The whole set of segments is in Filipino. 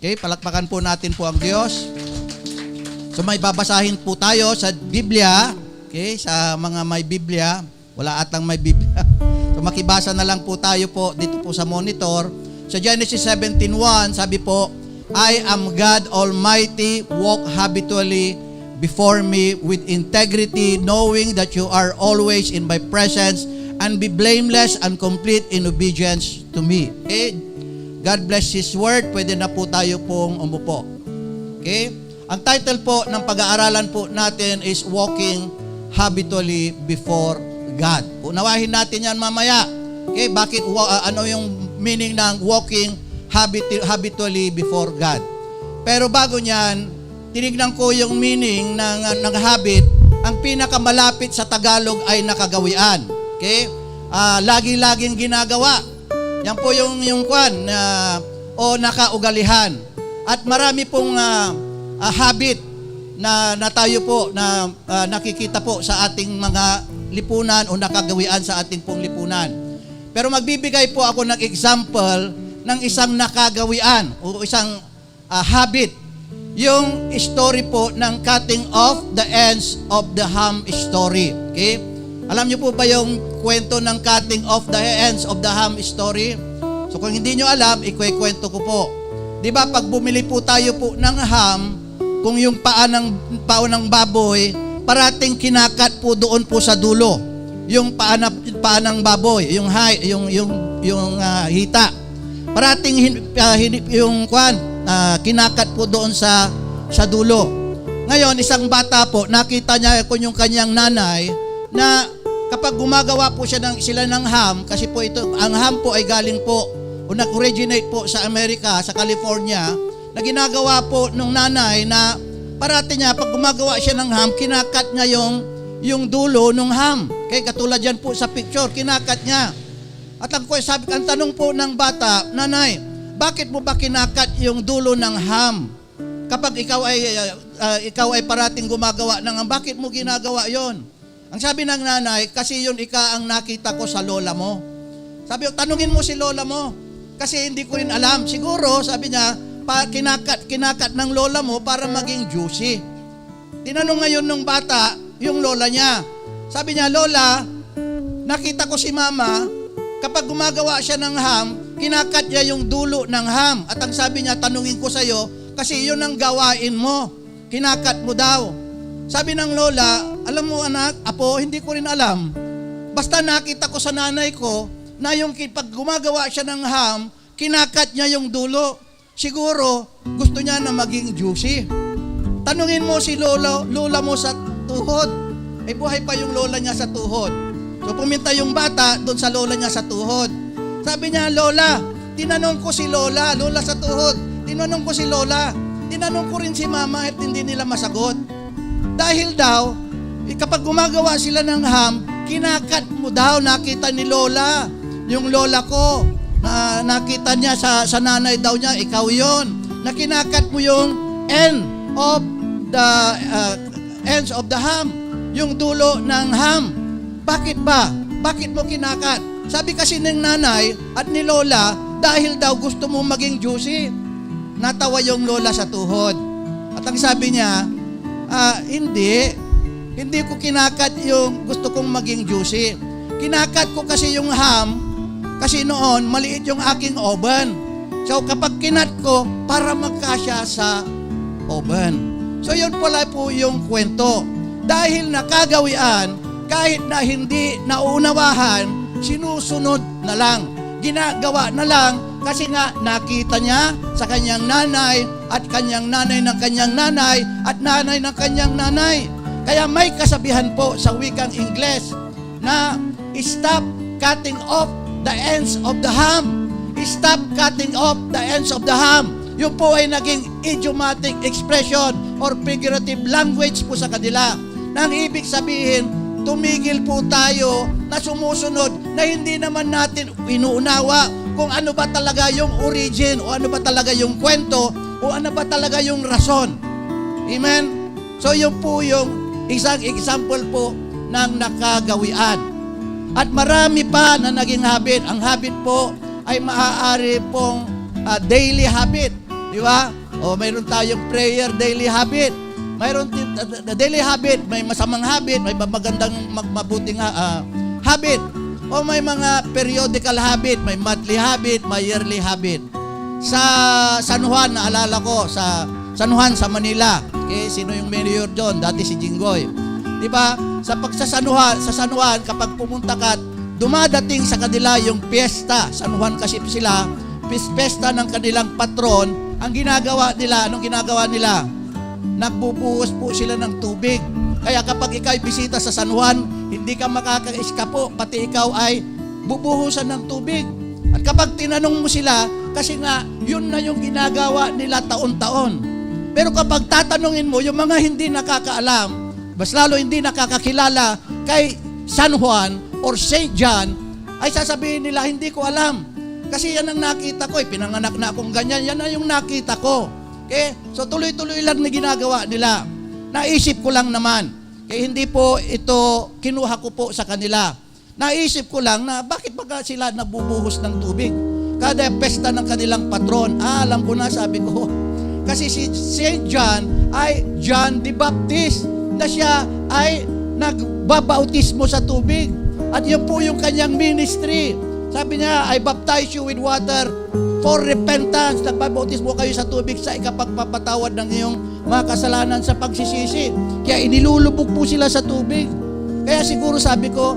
Okay, palakpakan po natin po ang Diyos. So may babasahin po tayo sa Biblia. Okay, sa mga may Biblia. Wala atang may Biblia. So makibasa na lang po tayo po dito po sa monitor. Sa Genesis 17:1, sabi po, I am God Almighty, walk habitually before me with integrity, knowing that you are always in my presence, and be blameless and complete in obedience to me. Okay? God bless His Word. Pwede na po tayo pong umupo. Okay? Ang title po ng pag-aaralan po natin is Walking Habitually Before God. Unawahin natin yan mamaya. Okay? Bakit, ano yung meaning ng walking habitually before God? Pero bago niyan, tinignan ko yung meaning ng habit. Ang pinakamalapit sa Tagalog ay nakagawian. Okay? Lagi-laging ginagawa. Yan po yung kwan o nakaugalihan. At marami pong habit na tayo po na nakikita po sa ating mga lipunan o nakagawian sa ating pong lipunan. Pero magbibigay po ako ng example ng isang nakagawian o isang habit. Yung story po ng cutting off the ends of the ham story. Okay? Alam niyo po ba yung kwento ng cutting off the ends of the ham story? So kung hindi niyo alam, ikwekwento ko po. 'Di ba pag bumili po tayo po ng ham, kung yung paa ng baboy, parating kinakat po doon po sa dulo. Yung paa ng baboy, yung hita. Parating yung kinakat po doon sa dulo. Ngayon, isang bata po, nakita niya kung yung kanyang nanay na kapag gumagawa po sila ng ham, kasi po ang ham po ay galing po o nag-originate po sa Amerika, sa California, na ginagawa po nung nanay na parati niya, pag gumagawa siya ng ham, kinakat niya yung dulo ng ham. Kaya katulad yan po sa picture, kinakat niya. At ang tanong po ng bata, nanay, bakit mo ba kinakat yung dulo ng ham? Kapag ikaw ay parating gumagawa ng ham, bakit mo ginagawa yon? Ang sabi ng nanay, kasi yun ang nakita ko sa lola mo. Sabi ko, tanungin mo si lola mo. Kasi hindi ko rin alam. Siguro, sabi niya, kinakat ng lola mo para maging juicy. Tinanong ngayon ng bata, yung lola niya. Sabi niya, lola, nakita ko si mama, kapag gumagawa siya ng ham, kinakat niya yung dulo ng ham. At ang sabi niya, tanungin ko sa'yo, kasi yun ang gawain mo. Kinakat mo daw. Sabi ng lola, alam mo anak, apo, hindi ko rin alam. Basta nakita ko sa nanay ko na yung pag gumagawa siya ng ham, kinakat niya yung dulo. Siguro, gusto niya na maging juicy. Tanungin mo si lola mo sa tuhod. Ay buhay pa yung lola niya sa tuhod. So pumunta yung bata doon sa lola niya sa tuhod. Sabi niya, lola, tinanong ko si lola sa tuhod. Tinanong ko si lola. Tinanong ko rin si mama at hindi nila masagot. Dahil daw, kapag gumagawa sila ng ham, kinakat mo daw, nakita ni lola. Yung lola ko, nakita niya sa nanay daw niya, ikaw yon. Na kinakat mo yung ends of the ham. Yung dulo ng ham. Bakit ba? Bakit mo kinakat? Sabi kasi ng nanay at ni lola, dahil daw gusto mo maging juicy. Natawa yung lola sa tuhod. At ang sabi niya, hindi ko kinakat yung gusto kong maging juicy. Kinakat ko kasi yung ham, kasi noon, maliit yung aking oven. So kapag kinat ko, para magkasya sa oven. So yun pala po yung kwento. Dahil nakagawian, kahit na hindi nauunawahan, sinusunod na lang. Ginagawa na lang kasi nga nakita niya sa kanyang nanay at kanyang nanay ng kanyang nanay at nanay ng kanyang nanay. Kaya may kasabihan po sa wikang Ingles na stop cutting off the ends of the ham. Stop cutting off the ends of the ham. Yun po ay naging idiomatic expression or figurative language po sa kanila. Nang ibig sabihin, tumigil po tayo na sumusunod na hindi naman natin inuunawa kung ano ba talaga yung origin o ano ba talaga yung kwento o ano ba talaga yung rason. Amen? So yun po yung isang example po ng nakagawian. At marami pa na naging habit. Ang habit po ay maaari pong daily habit. Di ba? O mayroon tayong prayer daily habit. Mayroon daily habit, may masamang habit, may magandang mabuting habit. O may mga periodical habit, may monthly habit, may yearly habit. Sa San Juan, naalala ko, sa San Juan, sa Manila. Okay, sino yung mayor doon? Dati si Jinggoy. Di ba? Sa San Juan, kapag pumunta ka, dumadating sa kanila yung piyesta. San Juan kasi sila, piyesta ng kanilang patron. Ang ginagawa nila, anong ginagawa nila? Nagbubuhos po sila ng tubig. Kaya kapag ikaw ay bisita sa San Juan, hindi ka makaka-eskapo, pati ikaw ay bubuhusan ng tubig. At kapag tinanong mo sila, kasi nga, yun na yung ginagawa nila taon-taon. Pero kapag tatanungin mo, yung mga hindi nakakaalam, mas lalo hindi nakakakilala kay San Juan or St. John, ay sasabihin nila, hindi ko alam. Kasi yan ang nakita ko, pinanganak na akong ganyan, yan na yung nakita ko. Okay? So tuloy-tuloy lang na ginagawa nila. Naisip ko lang naman, kaya hindi po ito kinuha ko po sa kanila. Naisip ko lang na bakit ba sila nabubuhos ng tubig? Kada pesta ng kanilang patron, alam ko na, sabi ko, kasi si St. John ay John the Baptist, na siya ay nagbabautismo sa tubig. At yun po yung kanyang ministry. Sabi niya, I baptize you with water for repentance. Nagbabautismo kayo sa tubig sa ikapagpapatawad ng iyong mga kasalanan sa pagsisisi. Kaya inilulubog po sila sa tubig. Kaya siguro sabi ko,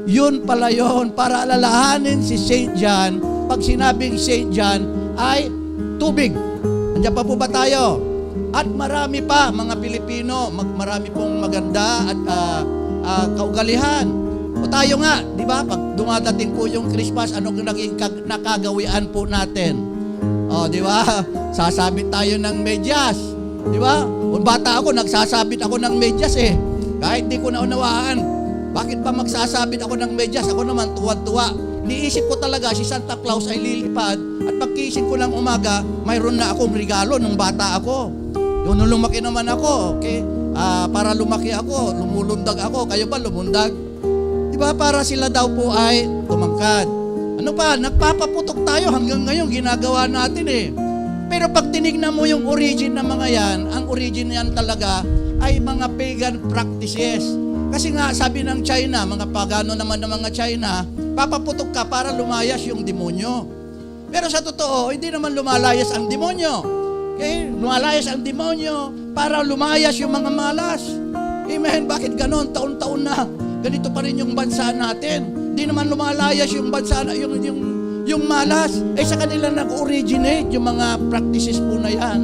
yun pala yun, para alalahanin si St. John, pag sinabing St. John ay tubig. Andiyan pa po ba tayo? At marami pa, mga Pilipino, marami pong maganda at kaugalihan. O tayo nga, di ba? Pag dumadating po yung Christmas, anong naging nakagawian po natin? O, di ba? Sasabit tayo ng medyas. Di ba? Kung bata ako, nagsasabit ako ng medyas eh. Kahit di ko naunawaan. Bakit ba magsasabit ako ng medyas? Ako naman, tuwa-tuwa. Niisip ko talaga, si Santa Claus ay lilipad at pagkising ko ng umaga, mayroon na akong regalo nung bata ako. Nung lumaki naman ako, okay? Para lumaki ako, lumulundag ako. Kayo ba lumundag? Diba? Para sila daw po ay tumangkad. Ano pa? Nagpapaputok tayo hanggang ngayon, ginagawa natin eh. Pero pag tinignan mo yung origin ng mga yan, ang origin yan talaga ay mga pagan practices. Kasi nga, sabi ng China, mga pagano naman ng mga China, papaputok ka para lumayas yung demonyo. Pero sa totoo, hindi naman lumalayas ang demonyo. Okay? Lumalayas ang demonyo para lumayas yung mga malas. Amen? Bakit ganon? Taon-taon na. Ganito pa rin yung bansa natin. Hindi naman lumalayas yung bansa, yung malas. Sa kanila nag-originate yung mga practices po na yan.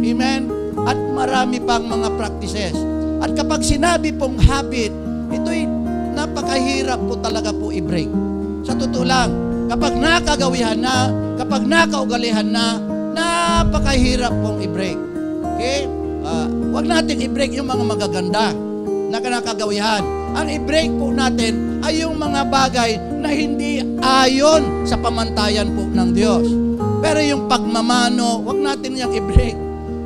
Amen? At marami pang mga practices. At kapag sinabi pong habit, ito'y napakahirap po talaga po i-break. Sa totoo lang, kapag nakagawihan na, kapag nakaugalihan na, napakahirap pong i-break. Okay? Huwag natin i-break yung mga magaganda na nakagawihan. Ang i-break po natin ay yung mga bagay na hindi ayon sa pamantayan po ng Diyos. Pero yung pagmamano, huwag natin yung i-break.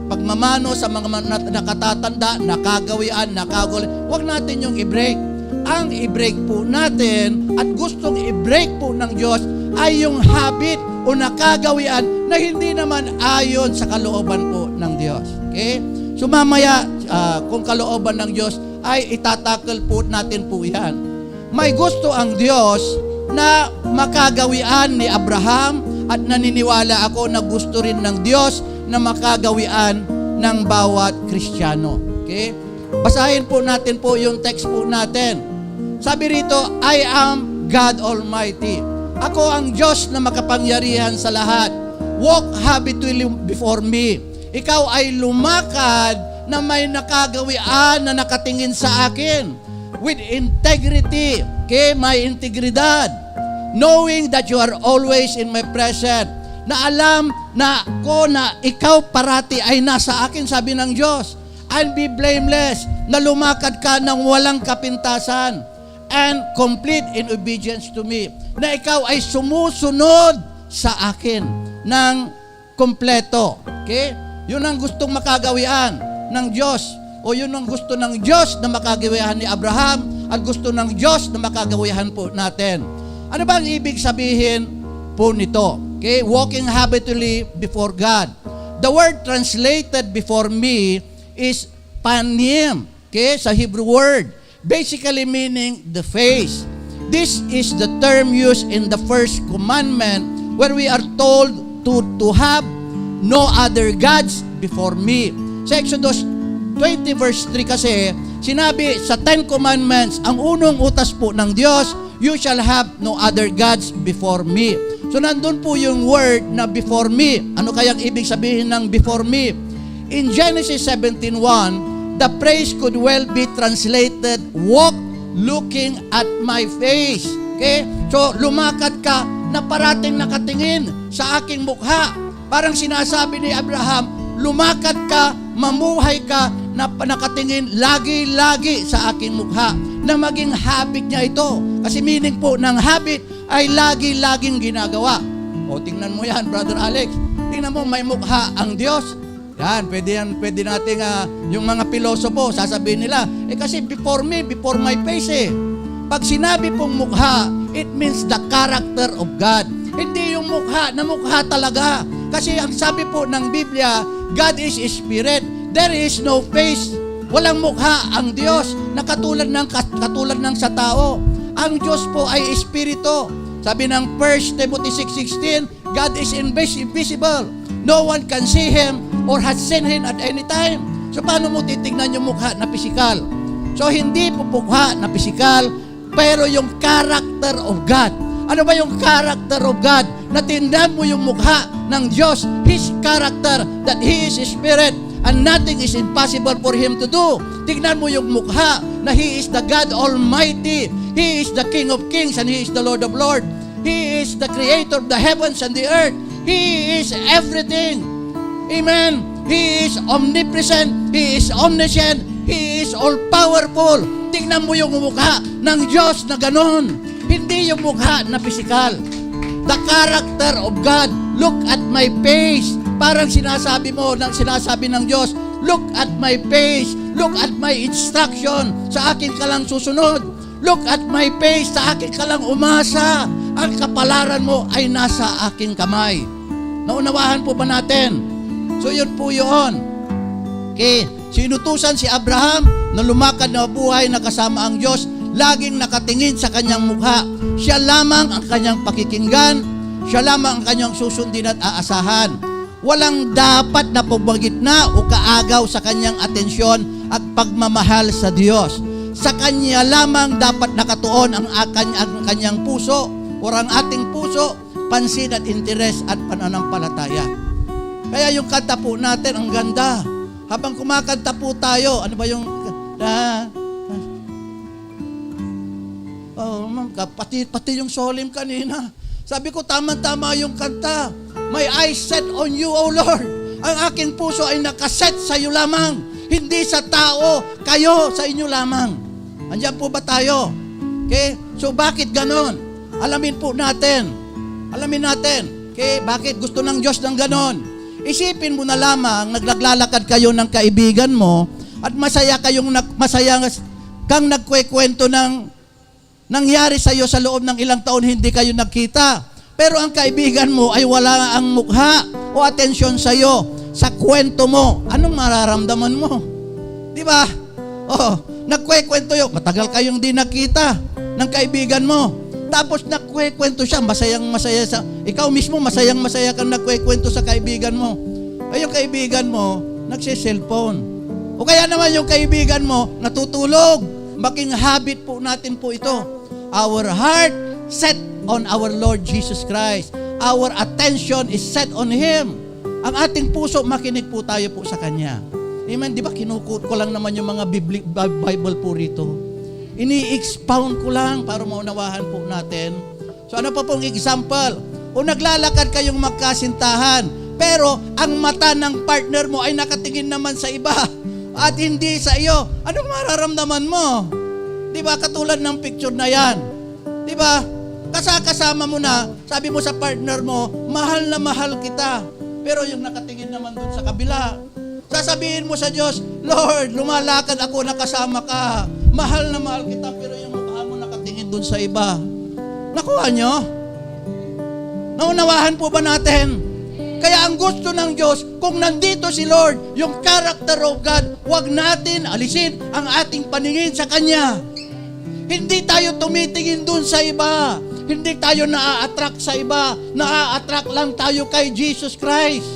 Pagmamano sa mga nakatatanda, nakagawian, nakagul, huwag natin yung i-break. Ang i-break po natin at gustong i-break po ng Diyos ay yung habit o nakagawian na hindi naman ayon sa kalooban po ng Diyos. Okay? So mamaya, kung kalooban ng Diyos, ay itatakal po natin po yan. May gusto ang Diyos na makagawian ni Abraham at naniniwala ako na gusto rin ng Diyos na makagawian ng bawat Kristiyano. Okay? Basahin po natin po yung text po natin. Sabi rito, I am God Almighty. Ako ang Diyos na makapangyarihan sa lahat. Walk habitually before me. Ikaw ay lumakad na may nakagawian na nakatingin sa akin. With integrity. Okay? May integridad. Knowing that you are always in my presence. Na alam na ko na ikaw parati ay nasa akin, sabi ng Diyos. And be blameless, na lumakad ka ng walang kapintasan. And complete in obedience to me. Na ikaw ay sumusunod sa akin ng kompleto. Okay? Yun ang gustong makagawian ng Diyos. O yun ang gusto ng Diyos na makagawihan ni Abraham at gusto ng Diyos na makagawihan po natin. Ano ba ang ibig sabihin po nito? Okay, walking habitually before God. The word translated before me is panim, okay, sa Hebrew word, basically meaning the face. This is the term used in the first commandment where we are told to have no other gods before me. Sa Exodus 20 verse 3 kasi, sinabi sa 10 commandments, ang unang utas po ng Diyos, you shall have no other gods before me. So nandun po yung word na before me. Ano kayang ibig sabihin ng before me? In Genesis 17:1, the phrase could well be translated, walk looking at my face. Okay? So lumakad ka na parating nakatingin sa aking mukha. Parang sinasabi ni Abraham, lumakad ka, mamuhay ka, na nakatingin lagi-lagi sa aking mukha. Na maging habit niya ito. Kasi meaning po ng habit ay lagi-laging ginagawa. O tingnan mo yan, Brother Alex. Tingnan mo, may mukha ang Diyos. Pwede natin, yung mga pilosopo, sasabihin nila, kasi before me, before my face Pag sinabi pong mukha, it means the character of God. Hindi yung mukha, na mukha talaga. Kasi ang sabi po ng Biblia, God is Spirit. There is no face. Walang mukha ang Diyos na katulad ng sa tao. Ang Diyos po ay Espiritu. Sabi ng 1 Timothy 6:16, God is invisible. No one can see Him or has seen Him at any time. So paano mo titignan yung mukha na pisikal? So hindi po mukha na pisikal, pero yung character of God. Ano ba yung character of God? Natindan mo yung mukha ng Diyos, His character, that He is Spirit, and nothing is impossible for Him to do. Tignan mo yung mukha na He is the God Almighty. He is the King of Kings and He is the Lord of Lords. He is the Creator of the heavens and the earth. He is everything. Amen. He is omnipresent. He is omniscient. He is all-powerful. Tignan mo yung mukha ng Diyos na ganon. Hindi yung mukha na pisikal. The character of God. Look at my face. Parang sinasabi ng Diyos, look at my face. Look at my instruction. Sa akin ka lang susunod. Look at my face. Sa akin ka lang umasa. Ang kapalaran mo ay nasa aking kamay. Naunawahan po ba natin? So yun po yun. Okay. Sinutusan si Abraham na lumakad na buhay na kasama ang Diyos, laging nakatingin sa kanyang mukha. Siya lamang ang kanyang pakikinggan, siya lamang ang kanyang susundin at aasahan. Walang dapat na pagbagitna o kaagaw sa kanyang atensyon at pagmamahal sa Diyos. Sa kanya lamang dapat nakatuon ang kanyang puso o ang ating puso, pansin at interes at pananampalataya. Kaya yung kanta po natin, ang ganda. Habang kumakanta po tayo, ano ba yung... pati yung solim kanina. Sabi ko, tama-tama yung kanta. My eyes set on you, O Lord. Ang aking puso ay nakaset sa iyo lamang. Hindi sa tao, kayo sa inyo lamang. Andiyan po ba tayo? Okay? So bakit ganon? Alamin natin. Okay? Bakit gusto ng Diyos ng ganon? Isipin mo na lamang, naglalakad kayo ng kaibigan mo at masaya kang nagkwekwento ng nangyari sa iyo sa loob ng ilang taon hindi kayo nagkita. Pero ang kaibigan mo ay wala ang mukha o atensyon sa iyo sa kwento mo. Anong mararamdaman mo? Di ba? Nagkwekwento yun. Matagal kayong di nakita ng kaibigan mo. Tapos nagkwekwento siya, masayang-masaya sa... Ikaw mismo, masayang-masaya kang nagkwekwento sa kaibigan mo. Ay yung kaibigan mo, nagsiselfone. O kaya naman yung kaibigan mo, natutulog. Making habit po natin po ito. Our heart set on our Lord Jesus Christ. Our attention is set on Him. Ang ating puso, makinig po tayo po sa Kanya. Amen? Di ba kinukut ko lang naman yung mga Bible po rito. Ini-expound ko lang para maunawahan po natin. So ano pa pong example? O naglalakad kayong magkasintahan, pero ang mata ng partner mo ay nakatingin naman sa iba at hindi sa iyo. Anong mararamdaman mo? Di ba? Katulad ng picture na yan. Di ba? Kasama mo na, sabi mo sa partner mo, mahal na mahal kita. Pero yung nakatingin naman dun sa kabila, sasabihin mo sa Diyos, Lord, lumalakad ako na kasama ka. Mahal na mahal kita, pero yung mukha mo nakatingin dun sa iba. Nakuha nyo? Naunawahan po ba natin? Kaya ang gusto ng Diyos, kung nandito si Lord, yung character of God, huwag natin alisin ang ating paningin sa Kanya. Hindi tayo tumitingin dun sa iba. Hindi tayo naa-attract sa iba. Naa-attract lang tayo kay Jesus Christ.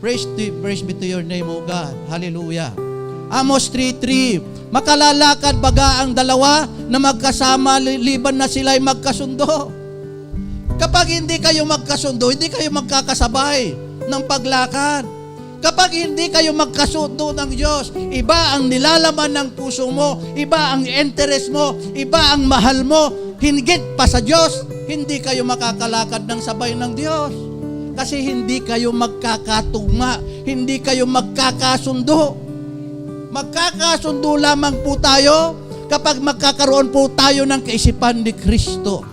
Praise be to your name, O God. Hallelujah. Amos 3:3, makalalakad baga ang dalawa na magkasama liban na sila'y magkasundo. Kapag hindi kayo magkasundo, hindi kayo magkakasabay ng paglakad. Kapag hindi kayo magkasundo ng Diyos, iba ang nilalaman ng puso mo, iba ang interest mo, iba ang mahal mo, hingit pa sa Diyos, hindi kayo makakalakad ng sabay ng Diyos. Kasi hindi kayo magkakatugma, hindi kayo magkakasundo. Magkakasundo lamang po tayo kapag magkakaroon po tayo ng kaisipan ni Kristo.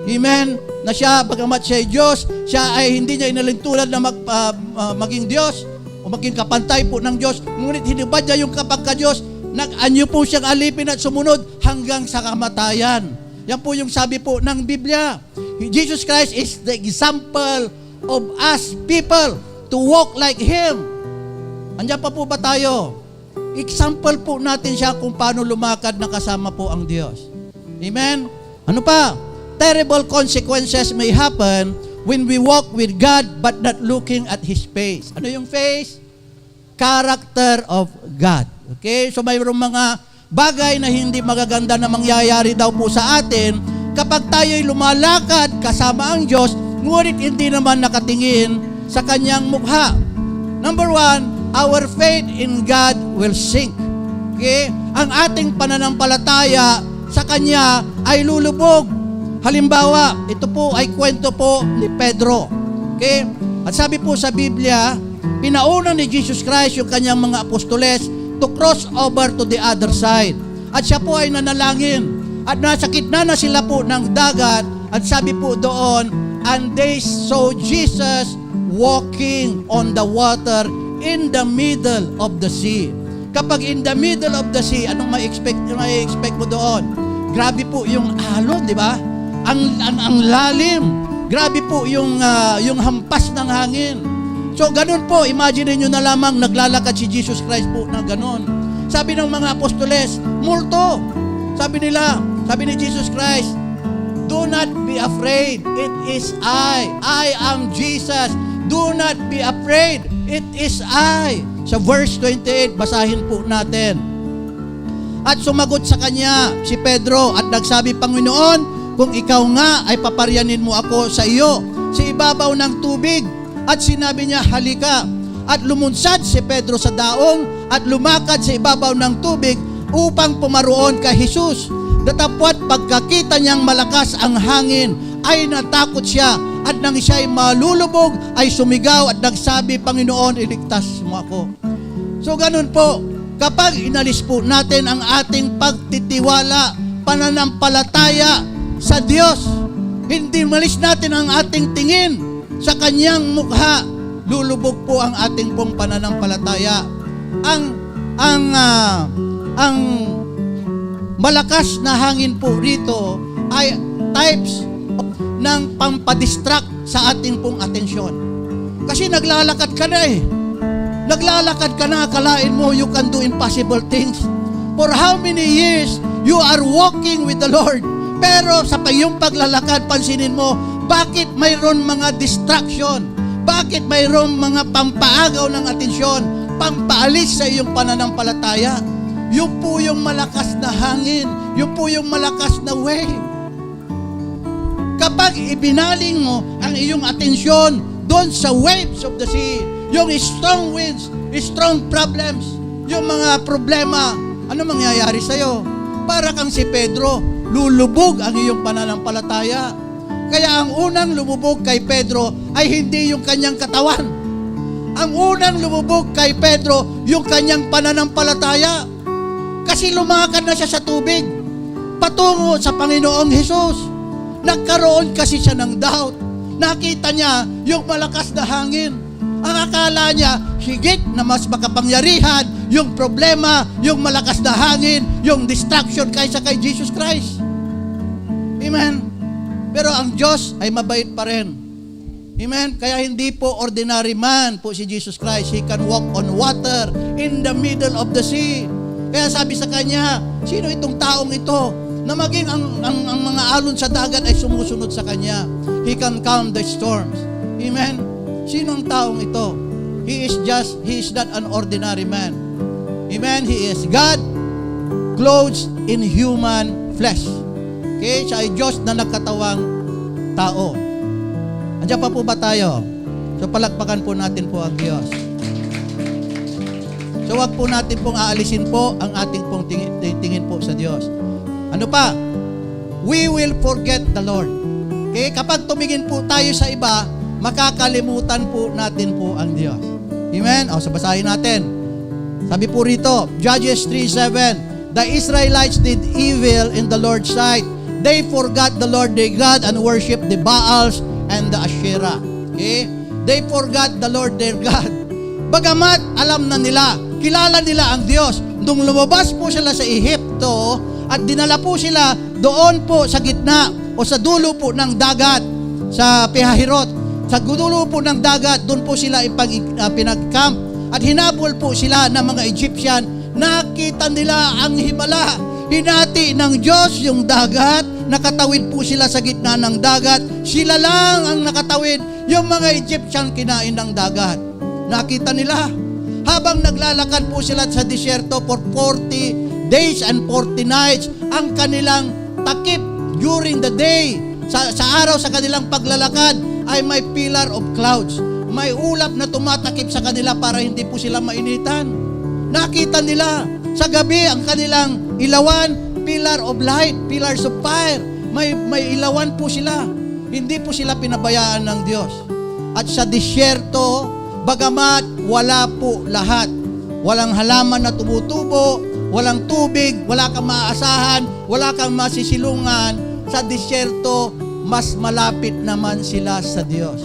Amen? Na siya, bagamat siya ay Diyos, siya ay hindi niya inalintulad na maging Diyos o maging kapantay po ng Diyos. Ngunit hinubad niya yung kapagka-Diyos, nag-anyo po siyang alipin at sumunod hanggang sa kamatayan. Yan po yung sabi po ng Biblia. Jesus Christ is the example of us people to walk like Him. Andiyan pa po ba tayo? Example po natin siya kung paano lumakad na kasama po ang Diyos. Amen? Ano pa? Terrible consequences may happen when we walk with God but not looking at His face. Ano yung face? Character of God. Okay? So mayroong mga bagay na hindi magaganda na mangyayari daw po sa atin kapag tayo'y lumalakad kasama ang Diyos, ngunit hindi naman nakatingin sa Kanyang mukha. Number 1, our faith in God will sink. Okay? Ang ating pananampalataya sa Kanya ay lulubog. Halimbawa, ito po ay kwento po ni Pedro. Okay? At sabi po sa Biblia, pinauna ni Jesus Christ yung kanyang mga apostoles to cross over to the other side. At siya po ay nanalangin. At nasa gitna na sila po ng dagat. At sabi po doon, and they saw Jesus walking on the water in the middle of the sea. Kapag in the middle of the sea, anong ma-expect mo doon? Grabe po yung alon, di ba? Ang lalim. Grabe po yung hampas ng hangin. So ganun po, imagine niyo na lamang naglalakad si Jesus Christ po na ganun. Sabi ng mga apostoles, multo. Sabi ni Jesus Christ, do not be afraid, it is I am Jesus. Do not be afraid, it is I. Sa verse 28, basahin po natin. At sumagot sa kanya si Pedro at nagsabi, Panginoon, kung ikaw nga ay paparyanin mo ako sa iyo, sa ibabaw ng tubig. At sinabi niya, halika. At lumunsad si Pedro sa daong at lumakad sa ibabaw ng tubig upang pumaroon kay Jesus. Datapwat pagkakita niyang malakas ang hangin, ay natakot siya. At nang siya ay malulubog, ay sumigaw at nagsabi, Panginoon, iligtas mo ako. So ganun po, kapag inalis po natin ang ating pagtitiwala, pananampalataya sa Diyos, hindi malis natin ang ating tingin sa Kanyang mukha, lulubog po ang ating pong pananampalataya. Ang malakas na hangin po rito ay types ng pampadistract sa ating pong atensyon. Kasi naglalakad ka na Naglalakad ka na, akalain mo you can do impossible things. For how many years you are walking with the Lord? Pero sa iyong paglalakad, pansinin mo, bakit mayroon mga distraction? Bakit mayroon mga pampaagaw ng atensyon, pampaalis sa iyong pananampalataya? Yun po yung malakas na hangin, yun po yung malakas na wave. Kapag ibinaling mo ang iyong atensyon doon sa waves of the sea, yung strong winds, strong problems, yung mga problema, ano mangyayari sa'yo? Para kang si Pedro, lulubog ang iyong pananampalataya. Kaya ang unang lumubog kay Pedro ay hindi yung kanyang katawan. Ang unang lumubog kay Pedro, yung kanyang pananampalataya. Kasi lumakad na siya sa tubig, patungo sa Panginoong Hesus. Nagkaroon kasi siya ng doubt. Nakita niya yung malakas na hangin. Ang akala niya, higit na mas makapangyarihan yung problema, yung malakas na hangin, yung distraction kaysa kay Jesus Christ. Amen? Pero ang Diyos ay mabait pa rin. Amen? Kaya hindi po ordinary man po si Jesus Christ. He can walk on water in the middle of the sea. Kaya sabi sa kanya, sino itong taong ito na maging ang mga alon sa dagat ay sumusunod sa kanya? He can calm the storms. Amen? Sino ang taong ito? He is not an ordinary man. Amen? He is God clothed in human flesh. Okay? Siya ay Diyos na nagkatawang tao. Andiyan pa po ba tayo? So palakpakan po natin po ang Diyos. So wag po natin pong aalisin po ang ating pong tingin po sa Diyos. Ano pa? We will forget the Lord. Okay? Kapag tumingin po tayo sa iba, makakalimutan po natin po ang Diyos. Amen? O, so basahin natin. Sabi po rito, Judges 3:7, the Israelites did evil in the Lord's sight. They forgot the Lord their God and worshiped the Baals and the Asherah. Okay? They forgot the Lord their God. Bagamat alam na nila, kilala nila ang Diyos. Nung lumabas po sila sa Ehipto at dinala po sila doon po sa gitna o sa dulo po ng dagat sa Pihahirot. Sa dulo po ng dagat, doon po sila pinag-camp at hinabol po sila ng mga Egyptian. Nakita nila ang himala. Hinati ng Diyos yung dagat. Nakatawid po sila sa gitna ng dagat. Sila lang ang nakatawid. Yung mga Egyptian kinain ng dagat. Nakita nila. Habang naglalakad po sila sa disyerto for 40 days and 40 nights, ang kanilang takip during the day, sa araw sa kanilang paglalakad, ay may pillar of clouds. May ulap na tumatakip sa kanila para hindi po sila mainitan. Nakita nila. Sa gabi, ang kanilang ilawan, pillar of light, pillars of fire. May ilawan po sila. Hindi po sila pinabayaan ng Diyos. At sa disyerto, bagamat wala po lahat. Walang halaman na tumutubo, walang tubig, wala kang maaasahan, wala kang masisilungan. Sa disyerto, mas malapit naman sila sa Diyos.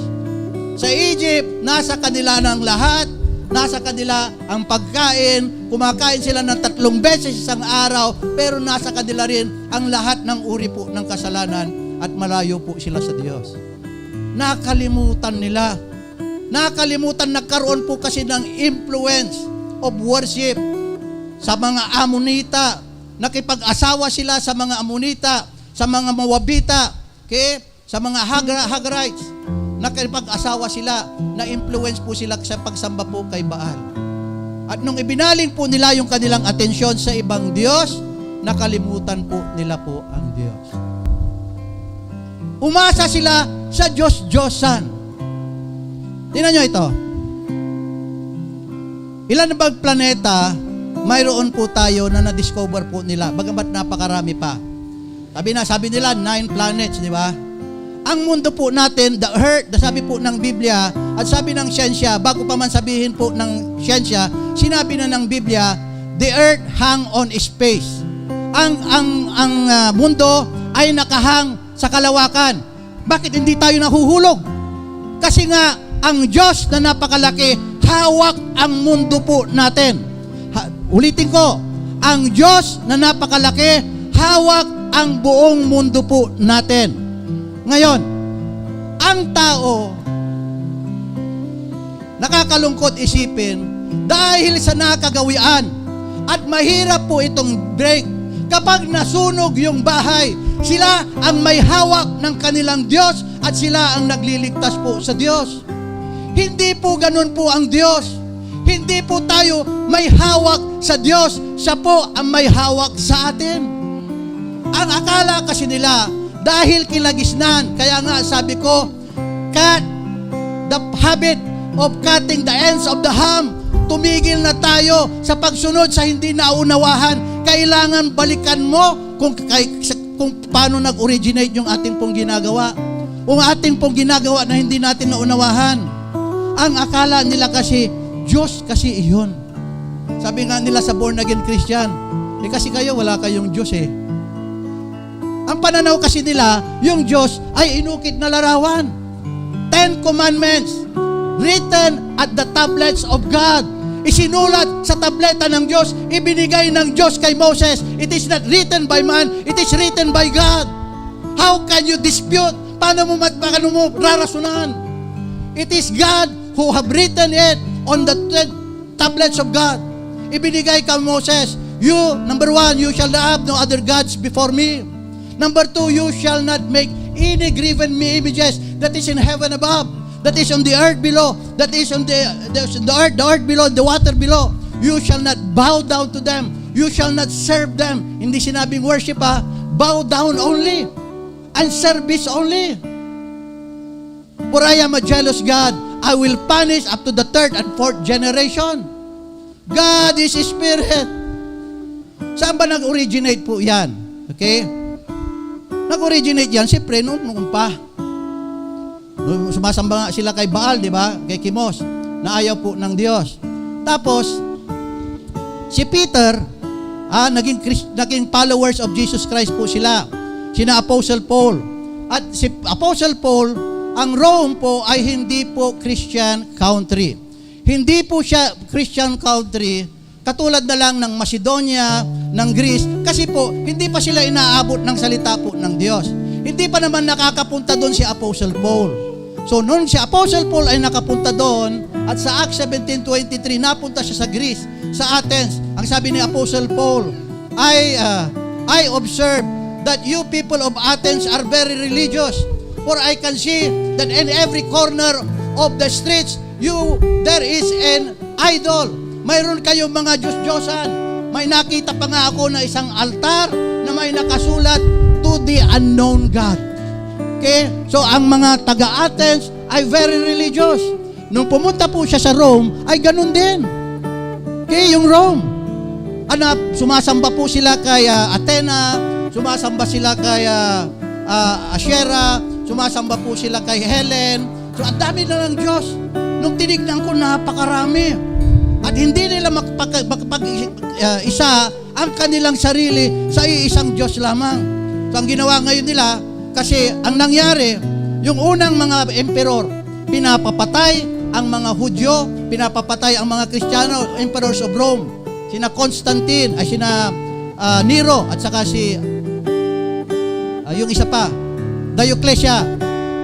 Sa Egypt, nasa kanila ng lahat, nasa kanila ang pagkain, kumakain sila ng 3 beses isang araw, pero nasa kanila rin ang lahat ng uri po ng kasalanan at malayo po sila sa Diyos. Nakalimutan nila. Nakalimutan, nagkaroon po kasi ng influence of worship sa mga Amonita. Nakipag-asawa sila sa mga Amonita, sa mga Moabita, okay? Sa mga Hagarites, nakipag-asawa sila, na-influence po sila sa pagsamba po kay Baal. At nung ibinaling po nila yung kanilang atensyon sa ibang Diyos, nakalimutan po nila po ang Diyos. Umasa sila sa Diyos-Diyosan. Tingnan nyo ito. Ilan na bang planeta mayroon po tayo na na-discover po nila, bagamat napakarami pa. Sabi nila, 9 planets, di ba? Ang mundo po natin, the earth, sabi po ng Biblia, at sabi ng siyensya, bago pa man sabihin po ng siyensya, sinabi na ng Biblia, the earth hang on space. Ang mundo ay nakahang sa kalawakan. Bakit hindi tayo nahuhulog? Kasi nga, ang Diyos na napakalaki, hawak ang mundo po natin. Ulitin ko, ang Diyos na napakalaki, hawak ang buong mundo po natin. Ngayon, ang tao, nakakalungkot isipin, dahil sa nakagawian, at mahirap po itong break, kapag nasunog yung bahay, sila ang may hawak ng kanilang Diyos at sila ang nagliligtas po sa Diyos. Hindi po ganun po ang Diyos. Hindi po tayo may hawak sa Diyos. Siya po ang may hawak sa atin. Ang akala kasi nila, dahil kilagisnan, kaya nga sabi ko, cut the habit of cutting the ends of the ham. Tumigil na tayo sa pagsunod sa hindi naunawahan. Kailangan balikan mo kung paano nag-originate yung ating pong ginagawa. Kung ating pong ginagawa na hindi natin naunawahan. Ang akala nila kasi, Diyos kasi iyon. Sabi nga nila sa born again Christian, kasi kayo wala kayong Diyos eh. Ang pananaw kasi nila, yung Diyos ay inukit na larawan. 10 commandments written at the tablets of God. Isinulat sa tableta ng Diyos, ibinigay ng Diyos kay Moses. It is not written by man, it is written by God. How can you dispute? Paano mo rarasunan? It is God who have written it on the tablets of God. Ibinigay ka, Moses. You, number 1, you shall have no other gods before me. Number 2, you shall not make any graven images that is in heaven above, that is on the earth below, that is on the earth below, the water below. You shall not bow down to them. You shall not serve them. Hindi sinabing worship, bow down only and service only. For I am a jealous God. I will punish up to the 3rd and 4th generation. God is Spirit. Saan ba nag-originate po yan? Okay? Nag-originate yan, siyempre, noon pa. Sumasamba nga sila kay Baal, di ba? Kay Kimos, na ayaw po ng Diyos. Tapos, si Peter, naging followers of Jesus Christ po sila. Sina Apostle Paul. At si Apostle Paul, ang Rome po ay hindi po Christian country. Hindi po siya Christian country, katulad na lang ng Macedonia, ng Greece, kasi po, hindi pa sila inaabot ng salita po ng Diyos. Hindi pa naman nakakapunta doon si Apostle Paul. So, noon si Apostle Paul ay nakapunta doon, at sa Acts 17:23, napunta siya sa Greece, sa Athens. Ang sabi ni Apostle Paul, I observe that you people of Athens are very religious. For I can see that in every corner of the streets, there is an idol. Mayroon kayong mga Diyos-Diyosan. May nakita pa nga ako na isang altar na may nakasulat, to the unknown God. Okay? So, ang mga taga-Athens ay very religious. Nung pumunta po siya sa Rome, ay ganun din. Okay, yung Rome. Sumasamba po sila kay Athena, sumasamba sila kay Asherah, sumasamba po sila kay Helen. So, ang dami na ng Diyos. Nung tinignan ko, napakarami. At hindi nila isa ang kanilang sarili sa iisang Diyos lamang. So, ang ginawa ngayon nila, kasi ang nangyari, yung unang mga emperor, pinapapatay ang mga Hudyo, pinapapatay ang mga Kristiyano, emperors of Rome. Sina Constantine, sina Nero, at saka yung isa pa, Dioclesia.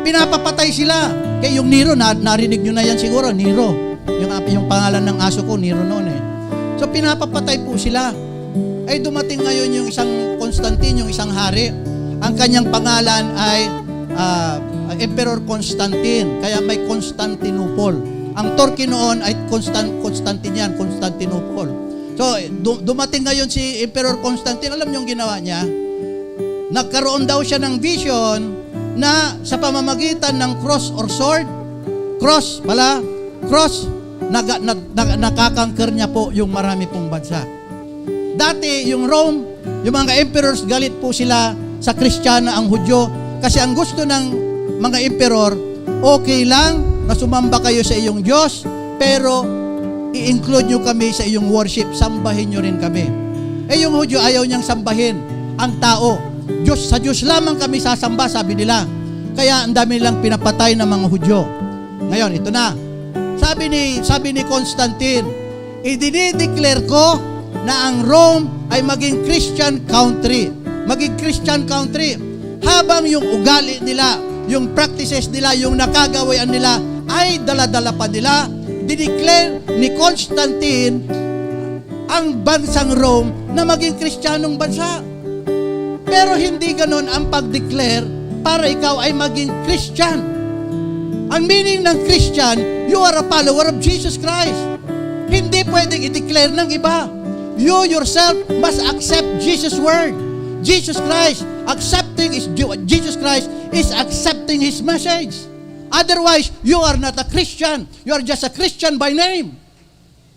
Pinapapatay sila. Kaya yung Nero, narinig nyo na yan siguro, Nero. Yung pangalan ng aso ko, Nero noon eh. So pinapapatay po sila. Ay dumating ngayon yung isang Constantine, yung isang hari. Ang kanyang pangalan ay Emperor Constantine. Kaya may Constantinople. Ang Turkey noon ay Constantinian, Constantinople. So dumating ngayon si Emperor Constantine. Alam niyo yung ginawa niya? Nagkaroon daw siya ng vision na sa pamamagitan ng cross or sword, cross, nakakangker niya po yung marami pong bansa. Dati, yung Rome, yung mga emperors, galit po sila sa Kristiyana, ang Hudyo, kasi ang gusto ng mga emperor, okay lang na sumamba kayo sa iyong Diyos, pero i-include nyo kami sa iyong worship, sambahin nyo rin kami. Yung Hudyo, ayaw niyang sambahin ang tao. Sa Diyos lamang kami sasamba, sabi nila. Kaya ang dami nilang pinapatay ng mga Hudyo. Ngayon, ito na. Sabi ni Constantine, idinideclare ko na ang Rome ay maging Christian country. Maging Christian country. Habang yung ugali nila, yung practices nila, yung nakagawayan nila, ay dala-dala pa nila. Dineclare ni Constantine ang bansang Rome na maging Kristiyanong bansa. Pero hindi ganon ang pag-declare para ikaw ay maging Christian. Ang meaning ng Christian, you are a follower of Jesus Christ. Hindi pwedeng i-declare ng iba. You yourself must accept Jesus' word. Jesus Christ, Jesus Christ is accepting His message. Otherwise, you are not a Christian. You are just a Christian by name.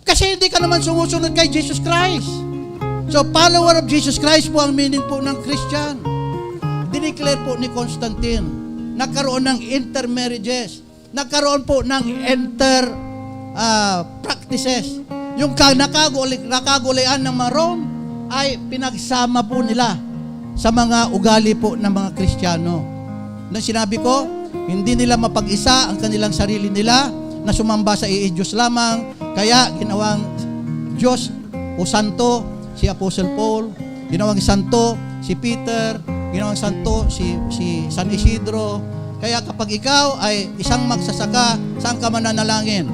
Kasi hindi ka naman sumusunod kay Jesus Christ. So, follower of Jesus Christ po ang meaning po ng Christian. Dineclare po ni Constantine. Nagkaroon ng intermarriages. Nagkaroon po ng practices. Yung nakagulian ng mga Rome ay pinagsama po nila sa mga ugali po ng mga Kristiyano. Na sinabi ko, hindi nila mapag-isa ang kanilang sarili nila na sumamba sa Diyos lamang. Kaya ginawang Diyos o Santo si Apostle Paul, ginawang Santo si Peter, ginawang santo si San Isidro. Kaya kapag ikaw ay isang magsasaka, saan ka mananalangin?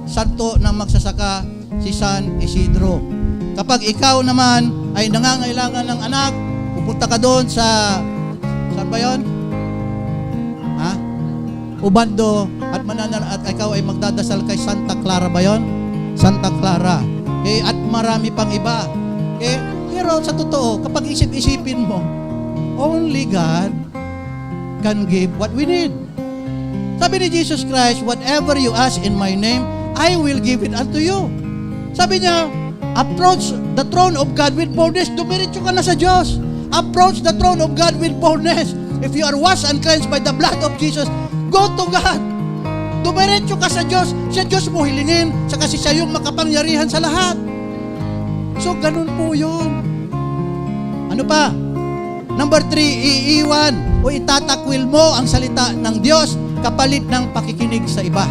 Santo ng magsasaka, si San Isidro. Kapag ikaw naman ay nangangailangan ng anak, pupunta ka doon sa, saan ba yun? Ubando, at ikaw ay magdadasal kay Santa Clara ba yun? Santa Clara. At marami pang iba. Pero sa totoo, kapag isip-isipin mo, only God can give what we need. Sabi ni Jesus Christ, whatever you ask in my name, I will give it unto you. Sabi niya, approach the throne of God with boldness. Dumiretso ka na sa Diyos. Approach the throne of God with boldness. If you are washed and cleansed by the blood of Jesus, go to God. Dumiretso ka sa Diyos. Siya Diyos mo hilingin. Kasi siya yung makapangyarihan sa lahat. So, ganun po yun. Ano pa? Number 3, iiwan o itatakwil mo ang salita ng Diyos kapalit ng pakikinig sa iba.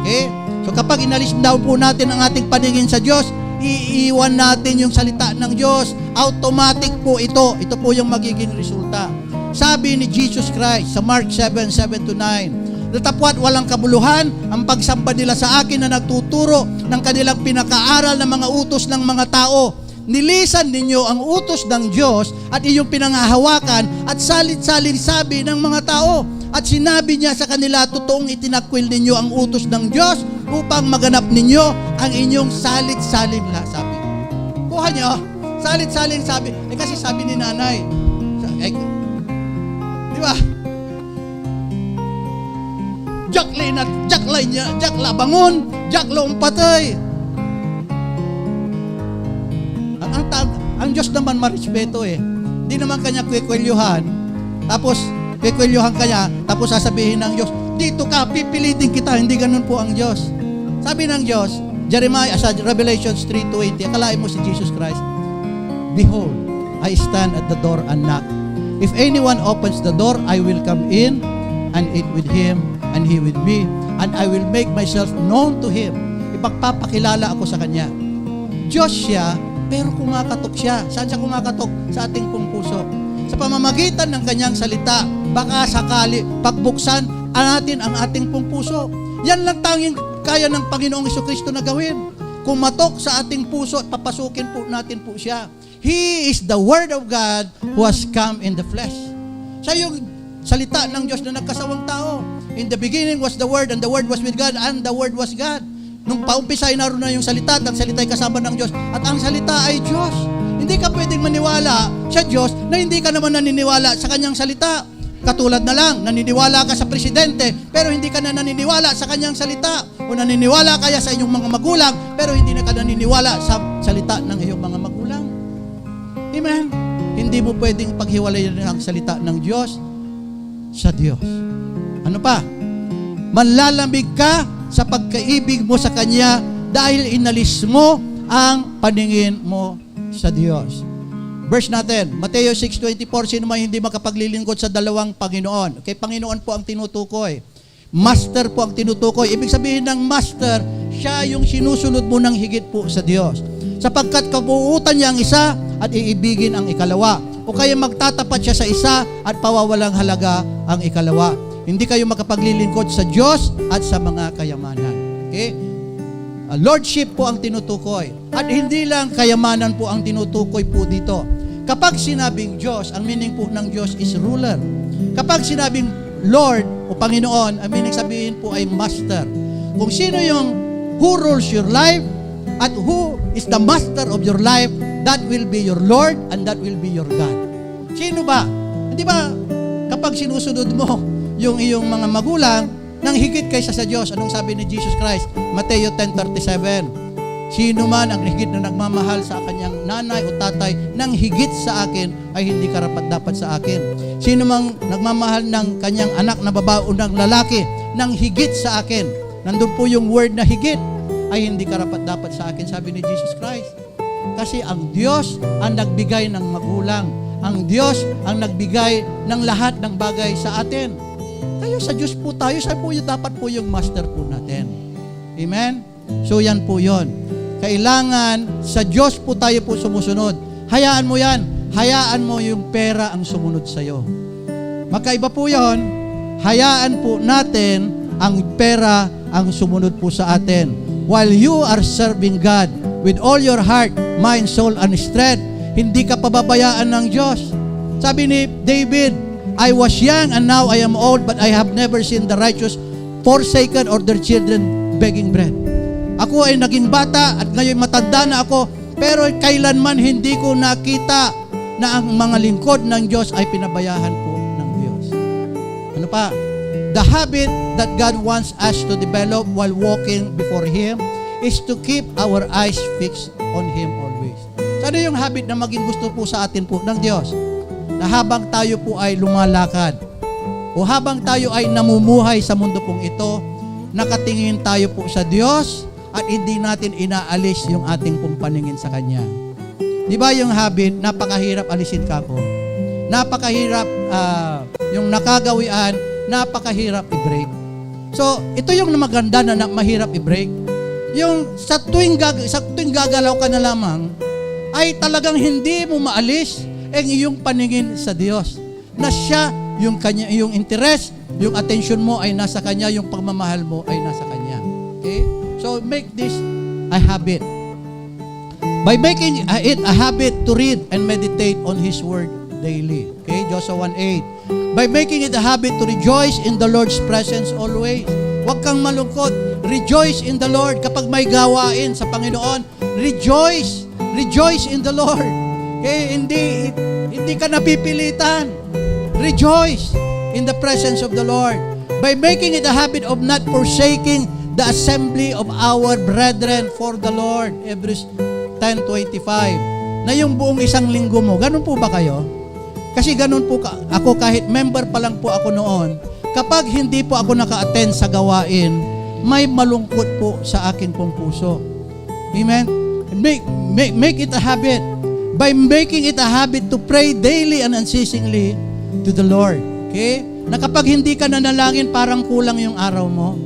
Okay? So, kapag inalis daw po natin ang ating paningin sa Diyos, iiwan natin yung salita ng Diyos. Automatic po ito. Ito po yung magiging resulta. Sabi ni Jesus Christ sa Mark 7:7-9, datapwat walang kabuluhan ang pagsamba nila sa akin na nagtuturo ng kanilang pinakaaral ng mga utos ng mga tao. Nilisan ninyo ang utos ng Diyos at iyong pinangahawakan at salit-saling sabi ng mga tao. At sinabi niya sa kanila, totoong itinakwil ninyo ang utos ng Diyos upang maganap ninyo ang inyong salit-saling sabi. Kuha niyo, salit-saling sabi. Kasi sabi ni nanay, di ba? Jakla bangon, jakla patay. Ang Diyos naman marespeto Hindi naman kanya kwekwelyuhan. Tapos, kwekwelyuhan kanya, tapos sasabihin ng Diyos, dito ka, pipilitin kita. Hindi ganun po ang Diyos. Sabi ng Diyos, Jeremiah, sa Revelations 3:20, akalain mo si Jesus Christ, behold, I stand at the door and knock. If anyone opens the door, I will come in and eat with him and he with me, and I will make myself known to him. Ipagpapakilala ako sa kanya. Diyos siya, pero kumakatok siya. Saan siya kumakatok? Sa ating pong puso. Sa pamamagitan ng kanyang salita, baka sakali pagbuksan natin ang ating pong puso. Yan lang tanging kaya ng Panginoong Jesucristo na gawin. Kumatok sa ating puso at papasukin po natin po siya. He is the Word of God who has come in the flesh. Siya yung salita ng Diyos na nagkasawang tao. In the beginning was the Word, and the Word was with God, and the Word was God. Nung paumpisa ay naroon na yung salita, at ang salita ay kasama ng Diyos, at ang salita ay Diyos. Hindi ka pwedeng maniwala sa Diyos na hindi ka naman naniniwala sa kanyang salita. Katulad na lang, naniniwala ka sa presidente, pero hindi ka na naniniwala sa kanyang salita. O naniniwala kaya sa inyong mga magulang, pero hindi na ka naniniwala sa salita ng iyong mga magulang. Amen? Hindi mo pwedeng paghiwalayan ang salita ng Diyos sa Diyos. Ano pa? Manlalamig ka sa pagkaibig mo sa Kanya dahil inalis mo ang paningin mo sa Diyos. Verse natin, Mateo 6:24, sino man hindi makapaglilingkod sa dalawang Panginoon. Okay, Panginoon po ang tinutukoy. Master po ang tinutukoy. Ibig sabihin ng master, siya yung sinusunod mo ng higit po sa Diyos. Sapagkat kabuutan niya ang isa at iibigin ang ikalawa. O kaya magtatapat siya sa isa at pawawalang halaga ang ikalawa. Hindi kayo makapaglilingkod sa Diyos at sa mga kayamanan. Okay? Lordship po ang tinutukoy. At hindi lang kayamanan po ang tinutukoy po dito. Kapag sinabing Diyos, ang meaning po ng Diyos is ruler. Kapag sinabing Lord o Panginoon, ang meaning sabihin po ay master. Kung sino yung who rules your life at who is the master of your life, that will be your Lord and that will be your God. Sino ba? Hindi ba kapag sinusunod mo yung iyong mga magulang nang higit kaysa sa Diyos, anong sabi ni Jesus Christ? Mateo 10:37. Sino man ang higit na nagmamahal sa kanyang nanay o tatay nang higit sa akin ay hindi karapat-dapat sa akin. Sino mang nagmamahal ng kanyang anak na babae o ng lalaki nang higit sa akin, nandun po yung word na higit, ay hindi karapat-dapat sa akin, sabi ni Jesus Christ. Kasi ang Diyos ang nagbigay ng magulang. Ang Diyos ang nagbigay ng lahat ng bagay sa atin. Tayo sa Diyos po tayo, siya po yung dapat po yung master po natin. Amen? So yan po yon. Kailangan sa Diyos po tayo po sumusunod. Hayaan mo yan. hayaan mo yung pera ang sumunod sa'yo. Magkaiba po yun. Hayaan po natin ang pera ang sumunod po sa atin. While you are serving God with all your heart, mind, soul, and strength, hindi ka pababayaan ng Diyos. Sabi ni David, I was young and now I am old, but I have never seen the righteous forsaken or their children begging bread. Ako ay naging bata at ngayon matanda na ako, pero kailanman hindi ko nakita na ang mga lingkod ng Diyos ay pinabayahan po ng Diyos. Ano pa? The habit that God wants us to develop while walking before Him is to keep our eyes fixed on Him always. So ano yung habit na maging gusto po sa atin po ng Diyos? Na habang tayo po ay lumalakad o habang tayo ay namumuhay sa mundo pong ito, nakatingin tayo po sa Diyos at hindi natin inaalis yung ating pong paningin sa Kanya. Di ba yung habit, napakahirap alisin ka po. Napakahirap yung nakagawian, napakahirap i-break. So, ito yung maganda na mahirap i-break. Yung sa tuwing gagalaw ka na lamang, ay talagang hindi mo maalis ang iyong paningin sa Diyos. Na siya, yung interest, yung attention mo ay nasa Kanya, yung pagmamahal mo ay nasa Kanya. Okay? So, make this a habit. By making it a habit to read and meditate on His Word daily. Okay? Joshua 1:8. By making it a habit to rejoice in the Lord's presence always. Huwag kang malungkot. Rejoice in the Lord. Kapag may gawain sa Panginoon, rejoice. Rejoice in the Lord. Okay? Hindi ka napipilitan. Rejoice in the presence of the Lord. By making it a habit of not forsaking the assembly of our brethren for the Lord. Hebrews 10:25. Na yung buong isang linggo mo, ganun po ba kayo? Kasi ganun po ako, kahit member pa lang po ako noon, kapag hindi po ako naka-attend sa gawain, may malungkot po sa akin pong puso. Amen? Make it a habit. By making it a habit to pray daily and unceasingly to the Lord. Okay? Na kapag hindi ka nanalangin, parang kulang yung araw mo.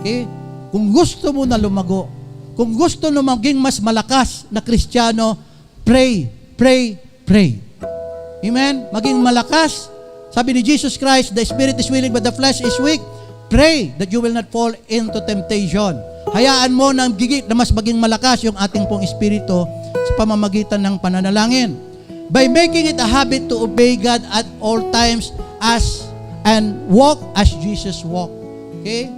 Okay? Kung gusto mo na lumago, kung gusto mo maging mas malakas na Kristiyano, pray, pray, pray. Amen? Maging malakas. Sabi ni Jesus Christ, the spirit is willing but the flesh is weak. Pray that you will not fall into temptation. Hayaan mo na mas maging malakas yung ating pong espiritu sa pamamagitan ng pananalangin. By making it a habit to obey God at all times and walk as Jesus walked. Okay?